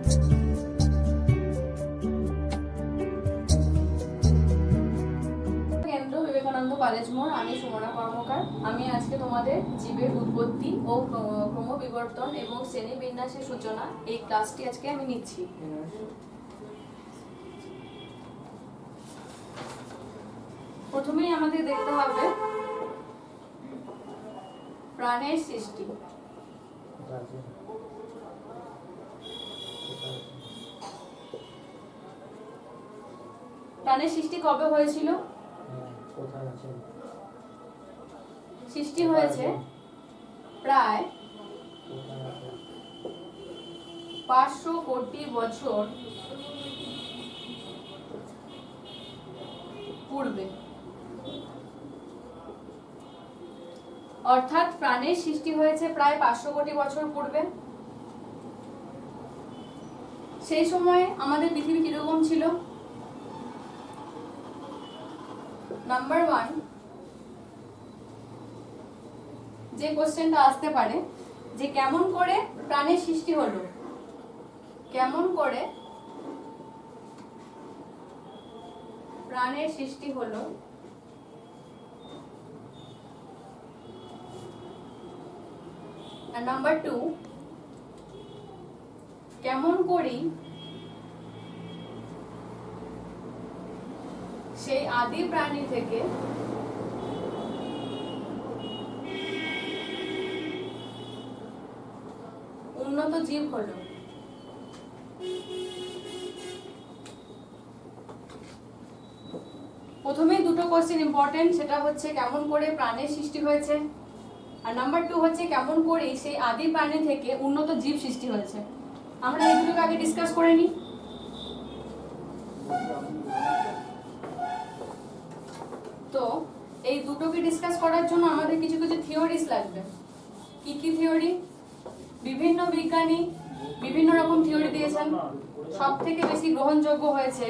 কেন্দ্র বিবেকানন্দ কলেজ মোড়। আমি সুমনা কর্মকার। আমি আজকে তোমাদের জীবের উৎপত্তি ও ক্রমবিবর্তন এবং শ্রেণীবিন্যাসের সূচনা এই ক্লাসটি আজকে আমি নিচ্ছি। প্রথমেই আমাদের দেখতে হবে প্রাণের সৃষ্টি। প্রাণের সৃষ্টি কবে হয়েছিল? সৃষ্টি হয়েছে প্রায় 500 কোটি বছর পূর্বে। অর্থাৎ প্রাণের সৃষ্টি হয়েছে প্রায় 500 কোটি বছর পূর্বে। সেই সময় আমাদের পৃথিবী কিরকম ছিল? নাম্বার 1, যে কোশ্চেনটা আসতে পারে যে কেমন করে প্রাণের সৃষ্টি হলো, কেমন করে প্রাণের সৃষ্টি হলো। আর নাম্বার 2, কেমন করি সেই আদি প্রাণী থেকে উন্নত জীব হলো। প্রথমেই দুটো কোশ্চেন ইম্পর্টেন্ট, সেটা হচ্ছে কেমন করে প্রাণের সৃষ্টি হয়েছে, আর নাম্বার 2 হচ্ছে কেমন করে সেই আদি প্রাণী থেকে উন্নত জীব সৃষ্টি হয়েছে। আমরা এই দুটোকে আগে ডিসকাস করে নিই। তো এই দুটোকে ডিসকাস করার জন্য আমাদের কিছু কিছু থিওরিজ লাগবে। কি কি থিওরি? বিভিন্ন বিজ্ঞানী বিভিন্ন রকম থিওরি দিয়েছেন। সব থেকে বেশি গ্রহণযোগ্য হয়েছে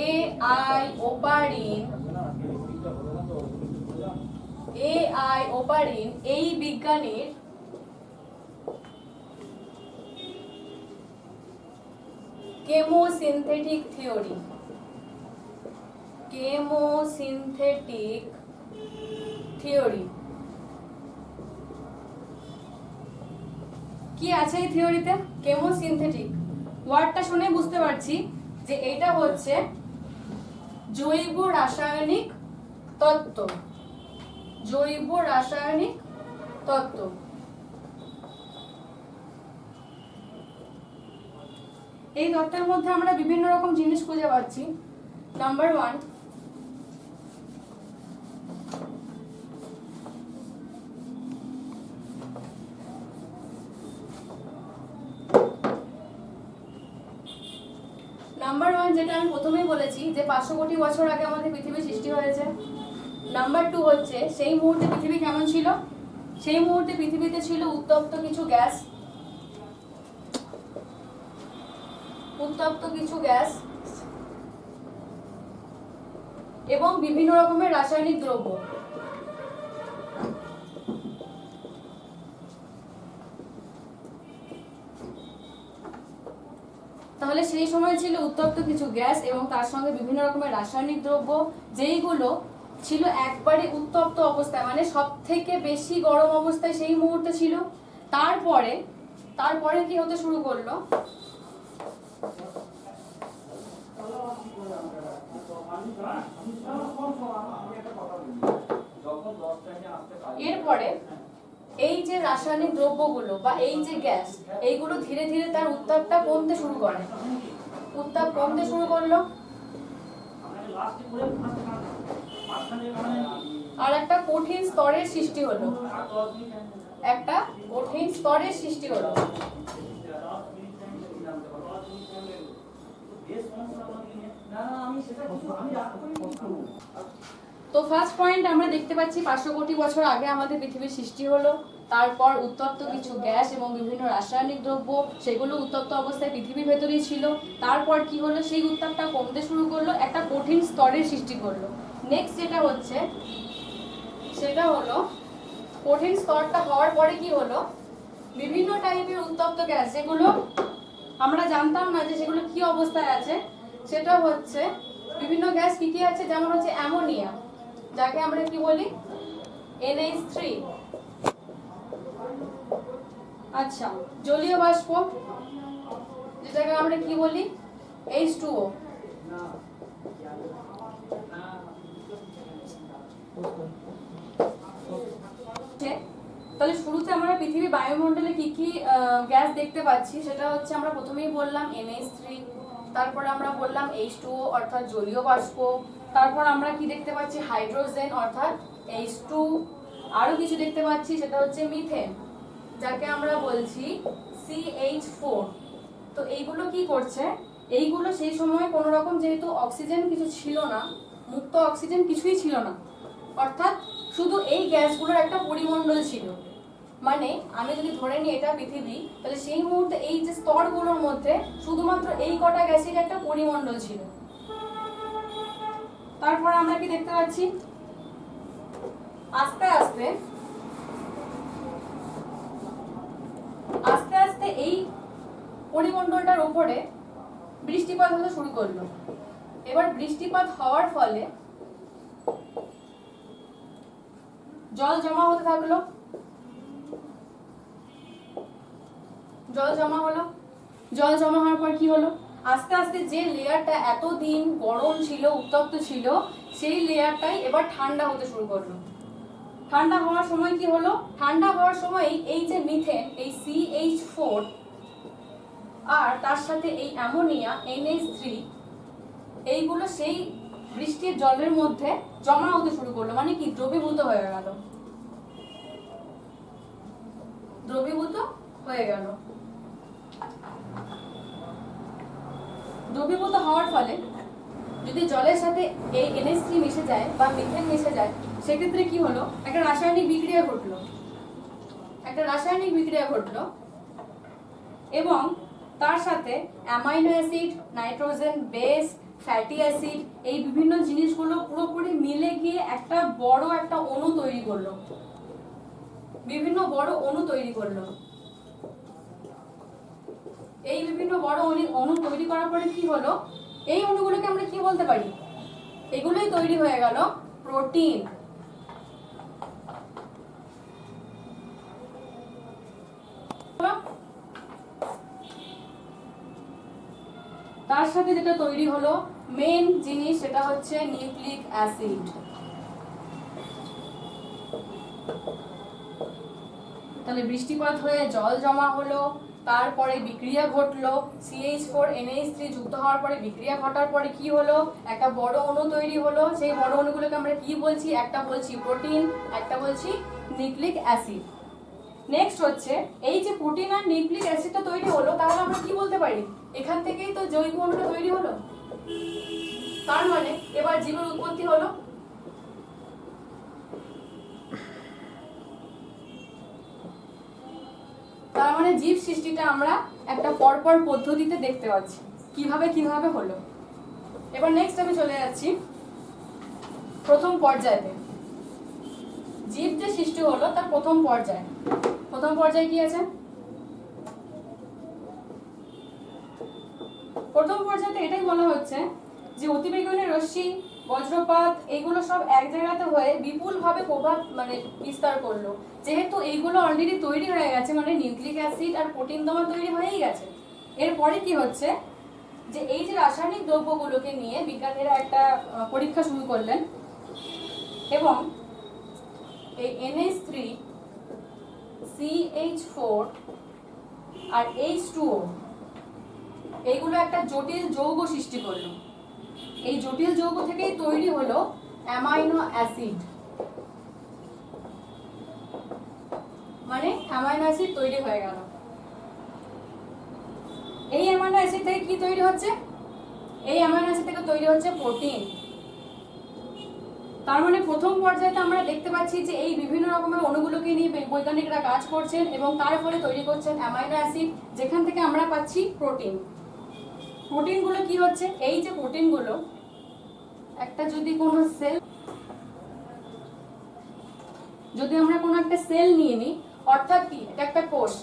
এআই ওপারিন এই বিজ্ঞানীর কেমোসিনথেটিক থিওরি। কেমোসিনথেটিক থিওরি কি আছে এই থিওরিতে? কেমোসিনথেটিক ওয়ার্ডটা শুনে বুঝতে পারছি যে এটা হচ্ছে জৈব রাসায়নিক তত্ত্ব। জৈব রাসায়নিক তত্ত্ব। এই তত্ত্বের মধ্যে আমরা বিভিন্ন রকম জিনিস খুঁজে পাচ্ছি। নাম্বার 1, যেটা আমি প্রথমেই বলেছি যে 500 কোটি বছর আগে আমাদের পৃথিবী সৃষ্টি হয়েছে। নাম্বার 2 হচ্ছে সেই মুহূর্তে পৃথিবী কেমন ছিল? সেই মুহূর্তে পৃথিবীতে ছিল উত্তপ্ত কিছু গ্যাস, এবং বিভিন্ন রকমের রাসায়নিক দ্রব্য। তাহলে সেই সময় ছিল উত্তপ্ত কিছু গ্যাস এবং তার সঙ্গে বিভিন্ন রকমের রাসায়নিক দ্রব্য, যেইগুলো ছিল একবারে উত্তপ্ত অবস্থায়, মানে সব থেকে বেশি গরম অবস্থায় সেই মুহূর্তে ছিল। তারপরে কি হতে শুরু করলো? এরপরে এই যে রাসায়নিক দ্রব্যগুলো বা এই যে গ্যাস, এইগুলো ধীরে ধীরে তার উত্তাপটা কমতে শুরু করে। উত্তাপ কমতে শুরু করলো আর একটা কঠিন স্তরের সৃষ্টি হলো। তো ফার্স্ট পয়েন্ট আমরা দেখতে পাচ্ছি 500 কোটি বছর আগে আমাদের পৃথিবীর সৃষ্টি হলো। তারপর উত্তপ্ত কিছু গ্যাস এবং বিভিন্ন রাসায়নিক দ্রব্য, সেগুলো উত্তপ্ত অবস্থায় পৃথিবীর ভেতরেই ছিল। তারপর কি হলো? সেই উত্তাপটা কমতে শুরু করলো, একটা কঠিন স্তরের সৃষ্টি করলো। নেক্সট যেটা হচ্ছে সেটা হলো কঠিন স্তরটা হওয়ার পরে কি হলো? বিভিন্ন টাইপের উত্তপ্ত গ্যাস, যেগুলো আমরা জানতাম না যে সেগুলো কি অবস্থায় আছে। সেটা হচ্ছে বিভিন্ন গ্যাস কি কি আছে, যেমন হচ্ছে অ্যামোনিয়া, যাকে আমরা কি বলি NH3। আচ্ছা, জলীয় বাষ্প, যেটাকে আমরা কি বলি H2O। তাহলে শুরুতে আমরা পৃথিবীর বায়ুমণ্ডলে কি কি গ্যাস দেখতে পাচ্ছি, সেটা হচ্ছে আমরা প্রথমেই বললাম NH3, তারপর আমরা বললাম H2O অর্থাৎ জলীয় বাষ্প, তারপর আমরা কি দেখতে পাচ্ছি হাইড্রোজেন অর্থাৎ H2, আরো কিছু দেখতে পাচ্ছি সেটা হচ্ছে মিথেন, যাকে আমরা বলছি CH4। তো এইগুলো কি করছে, এইগুলো সেই সময় কোনো রকম যেহেতু অক্সিজেন কিছু ছিল না, মুক্ত অক্সিজেন কিছুই ছিল না, অর্থাৎ শুধু এই গ্যাসগুলোর একটা পরিমণ্ডল ছিল। মানে আমি যদি ধরে নিই এটা পৃথিবী, তাহলে সেই মুহূর্তে এই যে স্তরগুলোর মধ্যে শুধুমাত্র এই কটা গ্যাসের একটা পরিমণ্ডল ছিল। তারপর আমরা কি দেখতে পাচ্ছি, আস্তে আস্তে আস্তে আস্তে এই পরিমণ্ডলটার উপরে বৃষ্টিপাত হতে শুরু করলো। এবার বৃষ্টিপাত হওয়ার ফলে জল জমা হতে থাকলো, জল জমা হলো, জল জমা হওয়ার পর কি হলো, আস্তে আস্তে যে লেয়ারটা এতদিন গরম ছিল, উত্তপ্ত ছিল, সেই লেয়ারটাই এবার ঠান্ডা হতে শুরু করলো। ঠান্ডা হওয়ার সময় কি হলো, ঠান্ডা হওয়ার সময় এই যে মিথেন, এই CH4 আর তার সাথে এই অ্যামোনিয়া NH3, এইগুলো সেই বৃষ্টির জলের মধ্যে জমা হতে শুরু করলো, মানে কি দ্রবীভূত হয়ে গেল, দ্রবীভূত হয়ে গেল। দ্রবীভূত হওয়ার ফলে যদি জলের সাথে এই NH3 মিশে যায় বা মিথেন মিশে যায়, সেক্ষেত্রে কি হলো, একটা রাসায়নিক বিক্রিয়া ঘটলো, একটা রাসায়নিক বিক্রিয়া ঘটলো, এবং তার সাথে amino acid, nitrogen base, fatty acid, এই বিভিন্ন জিনিসগুলো পুরোপুরি মিলে গিয়ে একটা বড় একটা অণু তৈরি করলো, বিভিন্ন বড় অণু তৈরি করলো। এই বিভিন্ন বড় অণু তৈরি করার পরে কি হলো, এই অণুগুলোকে আমরা কি বলতে পারি, এগুলোই তৈরি হয়ে গেল প্রোটিন। তার সাথে যেটা তৈরি হলো মেন জিনিস, সেটা হচ্ছে নিউক্লিক অ্যাসিড। তাহলে বৃষ্টিপাত হয়ে জল জমা হলো, তারপরে বিক্রিয়া ঘটলো, CH4 NH3 যুক্ত হওয়ার পরে বিক্রিয়া ঘটার পরে কি হলো, একটা বড় অণু তৈরি হলো। সেই বড় অণুগুলোকে আমরা কি বলছি, একটা বলছি প্রোটিন, একটা বলছি নিউক্লিক অ্যাসিড। নেক্সট হচ্ছে এই যে প্রোটিন আর নিউক্লিক অ্যাসিডটা তৈরি হলো, তাহলে আমরা কি বলতে পারি, এখান থেকেই তো জৈব অণুটা তৈরি হলো। তার মানে এবার জীবের উৎপত্তি হলো। তার মানে জীব সৃষ্টিটা আমরা একটা পরপর পদ্ধতিতে দেখতে পাচ্ছি কিভাবে কিভাবে হলো। এবার নেক্সট আমি চলে যাচ্ছি প্রথম পর্যায়ে। জীব যে সৃষ্টি হলো তার প্রথম পর্যায়ে, প্রথম পর্যায়ে কি আছে, প্রথম পর্যায়ে এটাই বলা হচ্ছে যে অতিবেগুনি রশ্মি, বজ্রপাত, এগুলো সব এক জায়গাতে হয়ে বিপুলভাবে প্রভাব মানে বিস্তার করলো। যেহেতু এইগুলো অলরেডি তৈরি হয়ে গেছে, মানে নিউক্লিক অ্যাসিড আর প্রোটিন তোমার তৈরি হয়েই গেছে, এরপরে কি হচ্ছে যে এই যে রাসায়নিক দ্রব্যগুলোকে নিয়ে বিজ্ঞানীরা একটা পরীক্ষা শুরু করলেন, এবং এই NH3, CH4 আর H2O এইগুলো একটা জটিল যৌগ সৃষ্টি করলো। এই জটিল যৌগ থেকেই তৈরি হলো অ্যামাইনো অ্যাসিড, মানে অ্যামাইনো অ্যাসিড তৈরি হয়ে গেল। এই অ্যামাইনো অ্যাসিড থেকে কি তৈরি হচ্ছে, এই অ্যামাইনো অ্যাসিড থেকে তৈরি হচ্ছে প্রোটিন। তার মানে প্রথম পর্যায়ে আমরা দেখতে পাচ্ছি যে এই বিভিন্ন রকমের অণুগুলোকে নিয়ে বৈজ্ঞানিকরা কাজ করছেন এবং তার ফলে তৈরি করছেন অ্যামাইনো অ্যাসিড, যেখান থেকে আমরা পাচ্ছি প্রোটিন। প্রোটিনগুলো কি হচ্ছে, এই যে প্রোটিনগুলো একটা যদি কোনো সেল, যদি আমরা কোনো একটা সেল নিয়ে নিই, অর্থাৎ কি এটা একটা কোষ,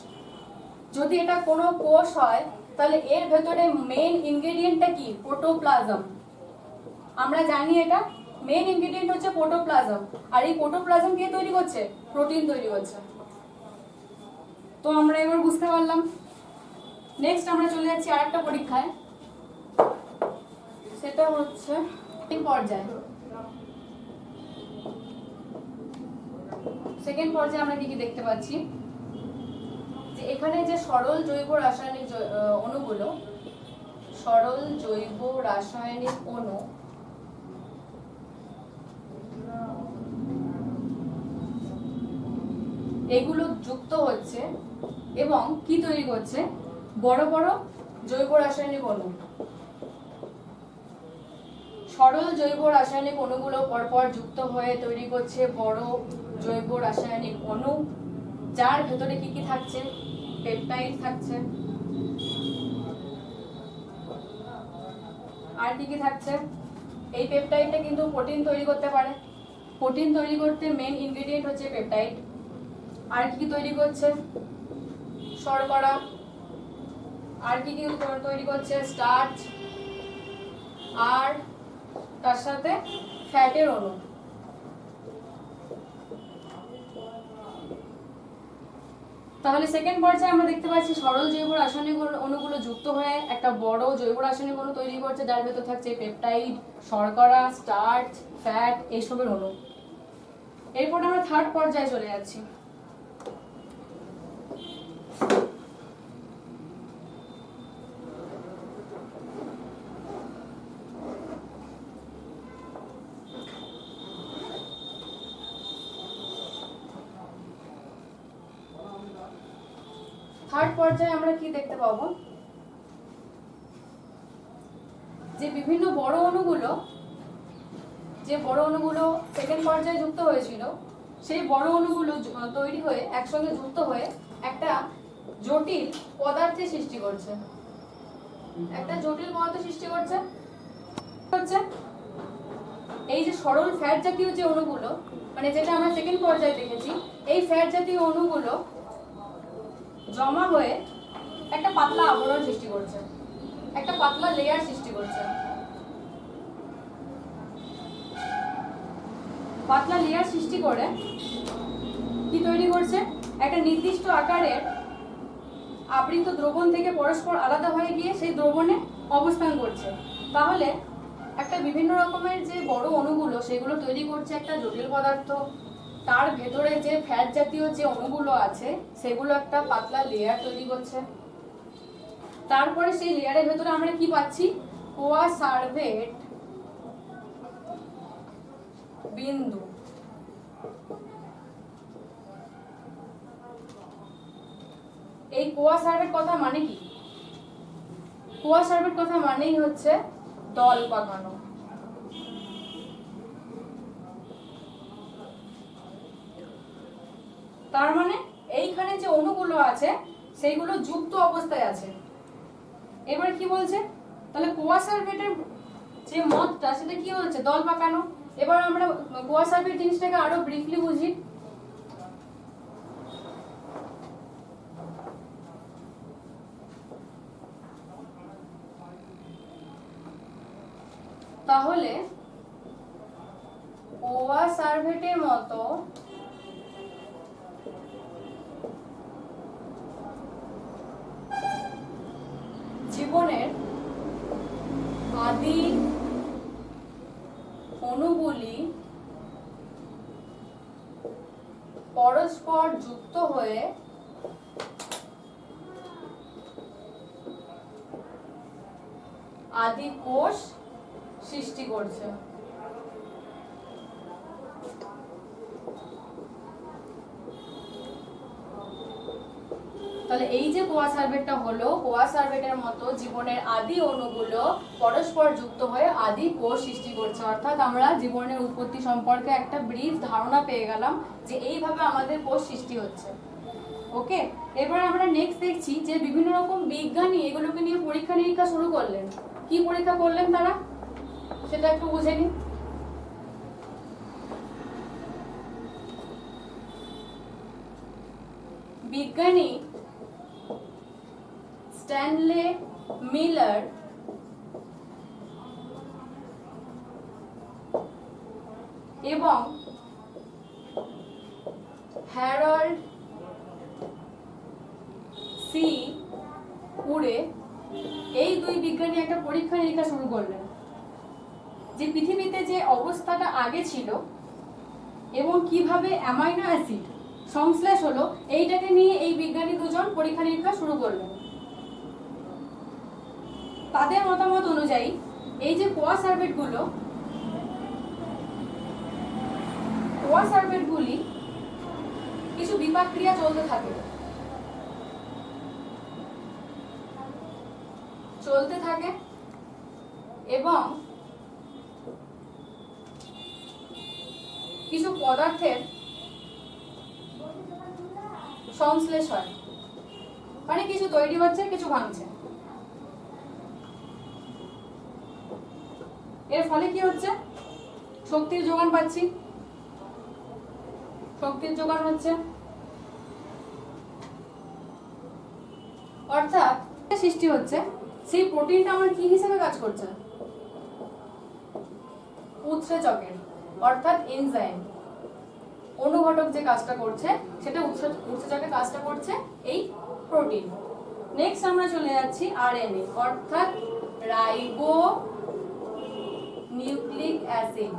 যদি এটা কোনো কোষ হয় তাহলে এর ভেতরে মেইন ইনগ্রেডিয়েন্টটা কি? প্রোটোপ্লাজম। আমরা জানি এটা মেইন ইনগ্রেডিয়েন্ট হচ্ছে প্রোটোপ্লাজম, আর এই প্রোটোপ্লাজম কে তৈরি করছে? প্রোটিন তৈরি করছে। তো আমরা এবার বুঝতে পারলাম। নেক্সট আমরা চলে যাচ্ছি আরেকটা পরীক্ষায়, সেটা হচ্ছে পর্যায়। সেকেন্ড পর্যায়ে আমরা কি কি দেখতে পাচ্ছি, যে এখানে যে সরল জৈব রাসায়নিক অণুগুলো, সরল জৈব রাসায়নিক অণু এগুলো যুক্ত হচ্ছে এবং কি তৈরি করছে? বড় বড় জৈব রাসায়নিক অণু। সরল জৈব রাসায়নিক অণুগুলো পরপর যুক্ত হয়ে তৈরি করছে বড় জৈব রাসায়নিক অণু, যার ভেতরে কি কি থাকছে? পেপটাইড থাকছে। আর কি কি থাকছে? এই পেপটাইডটা কিন্তু প্রোটিন তৈরি করতে পারে। প্রোটিন তৈরি করতে মেইন ইনগ্রেডিয়েন্ট হচ্ছে পেপটাইড। আর কি কি তৈরি করছে? শর্করা। আর কি কি তৈরি করছে? স্টার্চ। আর তার সাথে ফ্যাটের অণু। তাহলে সেকেন্ড পর্যায়ে আমরা দেখতে পাচ্ছি সরল জৈব রাসায়নিক অণুগুলো যুক্ত হয়ে একটা বড় জৈব রাসায়নিক অণু তৈরি করছে, যার ভেতর থাকছে পেপটাইড, শর্করা, স্টার্চ, ফ্যাট, এইসবের অণু। এরপর আমরা থার্ড পর্যায়ে চলে যাচ্ছি। থার্ড পর্যায়ে আমরা কি দেখতে পাবো, যে বিভিন্ন বড় অণুগুলো, যে বড় অণুগুলো সেকেন্ড পর্যায়ে যুক্ত হয়েছিল, সেই বড় অণুগুলো তৈরি হয়ে একসঙ্গে যুক্ত হয়ে একটা জটিল পদার্থের সৃষ্টি করছে। একটা জটিল পদার্থ সৃষ্টি করছে হচ্ছে এই যে সরল ফ্যাট জাতীয় যে অণুগুলো, মানে যেটা আমরা সেকেন্ড পর্যায়ে দেখেছি, এই ফ্যাট জাতীয় অণুগুলো জমা হয়ে একটা পাতলা আবরণ সৃষ্টি করছে, একটা পাতলা লেয়ার সৃষ্টি করছে। পাতলা লেয়ার সৃষ্টি করে কি তৈরি করছে? একটা নির্দিষ্ট আকারের আবৃত দ্রবণ থেকে পরস্পর আলাদা হয়ে গিয়ে সেই দ্রবণে অবস্থান করছে। তাহলে একটা বিভিন্ন রকমের যে বড় অণুগুলো, সেগুলো তৈরি করছে একটা জটিল পদার্থ। তার ভেতরে যে ফ্যাট জাতীয় যে অণুগুলো আছে, সেগুলো একটা পাতলা লেয়ার তৈরি করছে। তারপরে সেই লেয়ারের ভেতরে আমরা কি পাচ্ছি? কোয়াসার্ভেট বিন্দু। এই কোয়াসার্ভেট কথা মানে কি? কোয়াসার্ভেট কথা মানেই হচ্ছে দল পাকানো। তার মানে এইখানে যে অণুগুলো আছে সেইগুলো যুক্ত অবস্থায় আছে। এবার কি বলছে? তাহলে কোয়াসার্ভেটের যে মতটা, সেটা কি হচ্ছে? দল পাকানো। এবার আমরা কোয়াসার্ভেট জিনিসটাকে আরো ব্রিফলি বুঝি। তাহলে কোয়াসার্ভেটের মতো জীবনের আদি অণুগুলি পরস্পর যুক্ত হয়ে আদি কোষ সৃষ্টি করছে। তাহলে এই যে কোয়াসার্ভেটটা হলো, কোয়াসার্ভেটের মতো জীবনের আদি অণুগুলো পরস্পর যুক্ত হয়ে আদি কোষ সৃষ্টি করছে। অর্থাৎ আমরা জীবনের উৎপত্তি সম্পর্কে একটা ব্রিফ ধারণা পেয়ে গেলাম যে এইভাবে আমাদের কোষ সৃষ্টি হচ্ছে। ওকে, এবার আমরা নেক্সট দেখছি যে বিভিন্ন রকম বিজ্ঞানী এগুলোকে নিয়ে পরীক্ষা নিরীক্ষা শুরু করলেন। কি পরীক্ষা করলেন তারা, সেটা একটু বুঝে নিন। বিজ্ঞানী স্ট্যানলে মিলার এবং হ্যারল্ড সি উরে এই দুই বিজ্ঞানী একটা পরীক্ষা নিরীক্ষা শুরু করলেন যে পৃথিবীতে যে অবস্থাটা আগে ছিল এবং কিভাবে অ্যামাইনো অ্যাসিড সংশ্লেষ হলো এইটাকে নিয়ে এই বিজ্ঞানী দুজন পরীক্ষা নিরীক্ষা শুরু করলেন। তাদের মতামত অনুযায়ী এই যে কোয়া সার্ভেটগুলি কিছু বিপাক ক্রিয়া চলতে থাকে এবং কিছু পদার্থের সংশ্লেষ হয়, মানে কিছু তৈরি হচ্ছে কিছু ভাঙছে। এর ফলে কি হচ্ছে, শক্তির যোগান পাচ্ছি, শক্তির যোগান হচ্ছে, অর্থাৎ সৃষ্টি হচ্ছে। সেই প্রোটিনটা আমার কি হিসেবে কাজ করছে, উৎসেচকের অর্থাৎ এনজাইম অনুঘটক যে কাজটা করছে সেটা উৎসেচকের কাজটা করছে এই প্রোটিন। নেক্সট আমরা চলে যাচ্ছি আরএনএ অর্থাৎ রাইবো নিউক্লিক অ্যাসিড।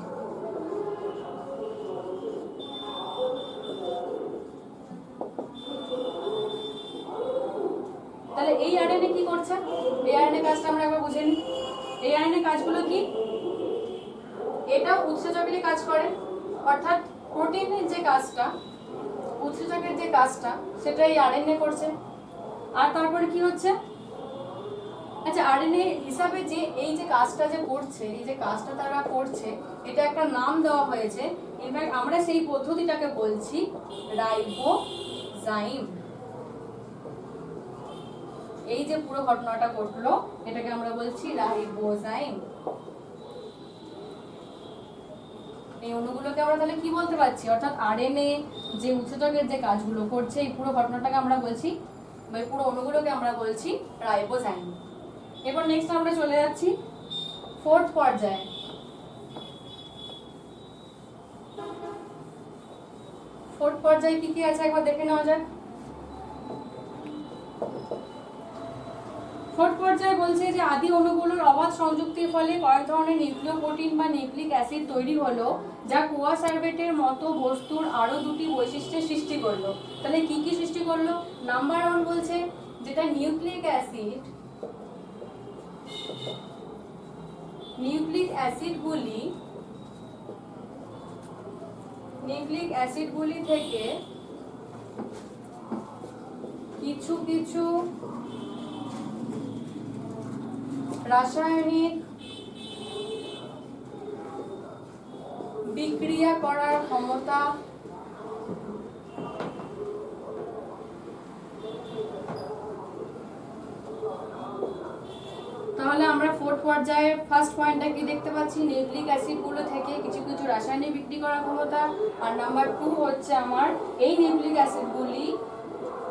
তাহলে এই আরএনএ কি করছে, এই আরএনএ কাজটা আমরা একবার বুঝে নিই। এই আরএনএ কাজগুলো কি, এটা উৎসেচকেরই কাজ করে, অর্থাৎ প্রোটিনের যে কাজটা উৎসেচকের যে কাজটা সেটা এই আরএনএ করছে। আর তারপরে কি হচ্ছে, আচ্ছা আরএনএ হিসাবে যে এই যে কাজটা যে করছে, এই যে কাজটা তারা করছে এটা একটা নাম দেওয়া হয়েছে। ইনফ্যাক্ট আমরা সেই পদ্ধতিটাকে বলছি রাইবোজাইম। এই যে পুরো ঘটনাটা ঘটলো এটাকে আমরা বলছি রাইবোজাইম। এই অণুগুলোকে আমরা তাহলে কি বলতে পারছি, অর্থাৎ আরএনএ যে উৎসেচকের যে কাজগুলো করছে এই পুরো ঘটনাটাকে আমরা বলছি, এই পুরো অণুগুলোকে আমরা বলছি রাইবোজাইম। এবার নেক্সট আমরা চলে যাচ্ছি ফোর্থ পর্যায়ে। ফোর্থ পর্যায়ে কি কি আছে একবার দেখে নেওয়া যাক। ফোর্থ পর্যায়ে বলছে যে আদি অণুগুলোর অবাধ সংযুক্তির ফলে কয়েক ধরনের নিউক্লিয় প্রোটিন বা নিউক্লিক অ্যাসিড তৈরি হলো যা কোয়া সার্ভেটের মতো বস্তুর আরো দুটি বৈশিষ্ট্যের সৃষ্টি করলো। তাহলে কি কি সৃষ্টি করলো, নাম্বার 1 বলছে যেটা নিউক্লিক অ্যাসিডগুলি থেকে কিছু কিছু রাসায়নিক বিক্রিয়া করার ক্ষমতা তাহলে আমরা ফোর্থ পর্যায়ে ফার্স্ট পয়েন্টটা কি দেখতে পাচ্ছি, নিউক্লিক অ্যাসিডগুলো থেকে কিছু কিছু রাসায়নিক বিক্রি করার ক্ষমতা। আর নাম্বার 2 হচ্ছে আমার এই নিউক্লিক অ্যাসিডগুলি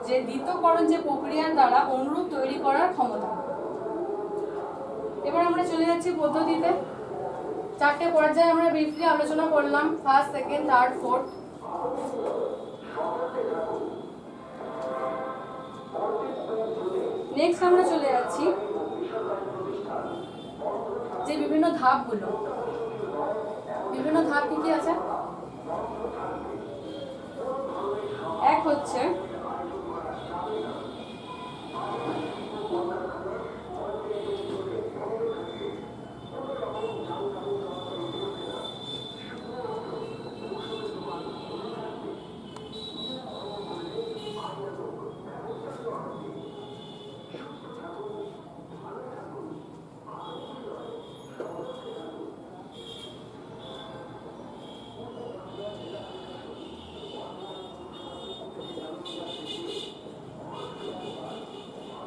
যে দ্বিতীয়করণ যে প্রক্রিয়ার দ্বারা অনুরূপ তৈরি করার ক্ষমতা। এবার আমরা চলে যাচ্ছি পদ্ধতিতে। চারটে পর্যায়ে আমরা ব্রিফলি আলোচনা করলাম, first, second, third, fourth. Next আমরা চলে যাচ্ছি যে বিভিন্ন ধাপগুলো, বিভিন্ন ধাপ কি কি আছে। এক হচ্ছে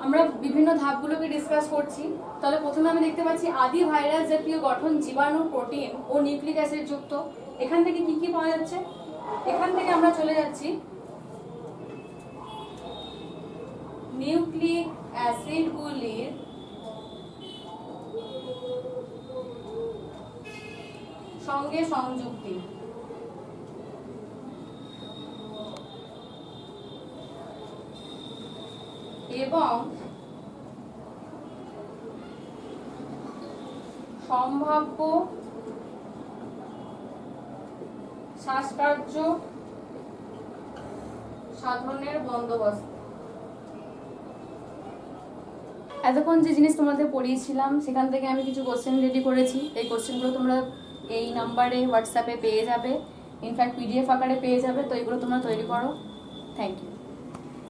আমরা বিভিন্ন ধাপগুলোকে ডিসকাস করছি। তাহলে প্রথমে আমি দেখতে পাচ্ছি আদি ভাইরাস জাতীয় গঠন জীবাণু, প্রোটিন ও নিউক্লিক অ্যাসিড যুক্ত। এখান থেকে কি কি পাওয়া যাচ্ছে, এখান থেকে আমরা চলে যাচ্ছি নিউক্লিক অ্যাসিডগুলির সঙ্গে সংযুক্তি। এবং সম্ভাব্য শ্বাসকার্য সাধনের বন্দোবস্ত। এতক্ষণ যে জিনিস তোমাদের পড়িয়েছিলাম সেখান থেকে আমি কিছু কোশ্চেন রেডি করেছি। এই কোশ্চেনগুলো তোমরা এই নাম্বারে হোয়াটসঅ্যাপে পেয়ে যাবে, ইনফ্যাক্ট পিডিএফ আকারে পেয়ে যাবে। তো এগুলো তোমরা তৈরি করো। Thank you.